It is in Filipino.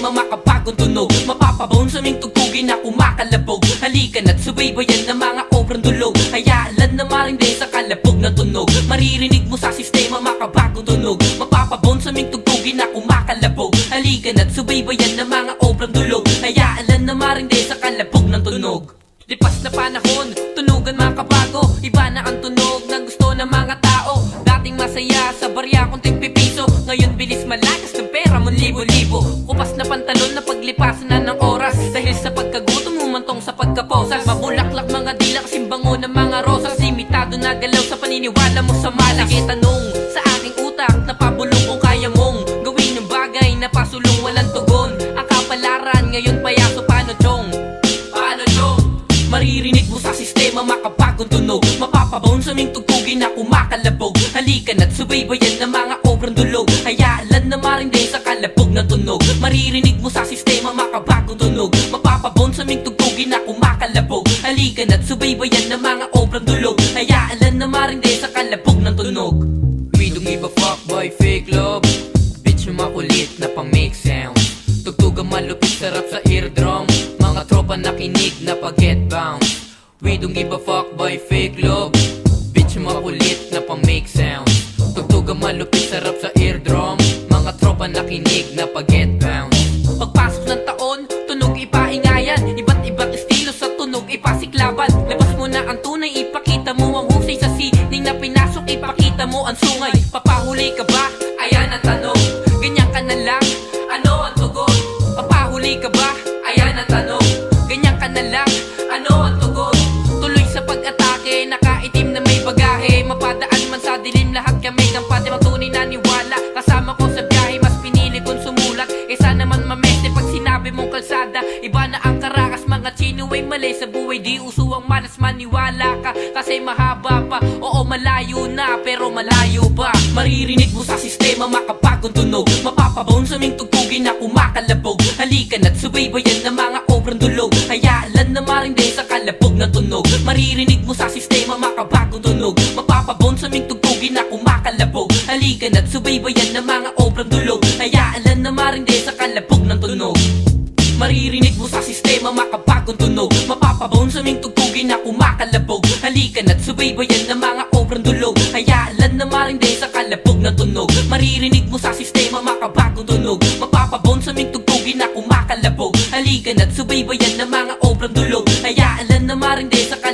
sistema, makabagong tunog. Mapapabaon sa aming tugtugin na kumakalabog. Halika na't subaybayan ng mga obrang dulog. Hayaan na marindi sa kalabog na tunog. Maririnig mo sa sistema, makabagong tunog. Mapapabaon sa aming tugtugin na kumakalabog. Halika na't subaybayan ng mga obrang dulog. Hayaan na marindi sa kalabog ng tunog. Lipas na panahon, tunugan makabago. Iba na ang tunog na gusto ng mga tao. Dating masaya sa barya kung tigpipiso, ngayon bilis malakas ng pera mo libo-libo. Kupas na pantalon na paglipasan na ng oras. Dahil sa pagkagutom humantong sa pagkaposas. Mabulaklak mga dila kasing bango ng mga rosas. Limitado na galaw sa paniniwala mo sa malas. Sige tanong sa aking utak, napabulong kung kaya mong gawin yung bagay na pasulong walang tugon. Ang kapalaran ngayon payaso, paano chong? Paano chong? Maririnig mo sa sistema, makabagong tunog. Mapapabaon sa aming tugtugin na kumakalabog. Halika na't subaybayan ng mga obrang dulog. Hayaan na marindi sa kalabog na tunog. Maririnig mo sa sistema, makabagong tunog. Mapapabaon sa aming tugtugin na kumakalabog. Halika na't subaybayan ng mga obrang dulog. Hayaan na marindi sa kalabog ng tunog. We don't give a fuck boy, fake love. Bitch yung makulit na pang make sound. Tugtugang malupit, sarap sa eardrum. Mga tropa nakinig na pag-get bounce. We don't give a fuck boy, fake love. Bitch makulit na pang-make sound. Tugtugang malupit, sarap sa eardrum. Mga tropa nakinig na pag-get bounce. Pagpasok ng taon, tunog ipaingayan. Iba't ibang estilo sa tunog ipasiklaban. Labas mo na ang tunay, ipakita mo ang husay sa sining na pinasok. Ipakita mo ang sungay. Papahuli ka ba? Ayan ang tanong. Ganyan ka na lang, ano ang tugon? Papahuli ka ba? Ayan ang tanong. Ganyan ka na lang, ano ang tugon? Tuloy sa pag-atake, nakaitim na may bagahe. Mapadaan man sa dilim, lahat kami kang pati magtunay na niwala. Kasama ko sa biyahe, mas pinili kong sumulat. Sana naman mamete pag sinabi mong kalsada. Iba na ang karakas, mga chino ay mali. Sa buhay di uso ang malas, maniwala ka kasi mahaba pa. Oo malayo na, pero malayo pa. Maririnig mo sa sistema, makabagong tunog. Mapapabaon sa aming tugtugin na kumakalabog. Halika na't subaybayan ng mga obrang dulog. Hayaan na marindi sa kalabog ng tunog. Maririnig mo sa sistema, makabagong tunog. Mapapabaon sa aming tugtugin na kumakalabog. Halika na't subaybayan ng mga obrang dulog. Hayaan na marindi sa kalabog ng tunog. Maririnig mo sa sistema, makabagong tunog. Mapapabaon sa aming tugtugin na kumakalabog. Halika na't subaybayan ng mga obrang dulog. Hayaan na marindi sa kalabog ng tunog. Maririnig mo sa sistema, makabagong tunog. Mapapabaon sa aming tugtugin na kumakalabog. Halika na't subaybayan ng mga obrang dulog. Hayaan na marindi sa kalabog.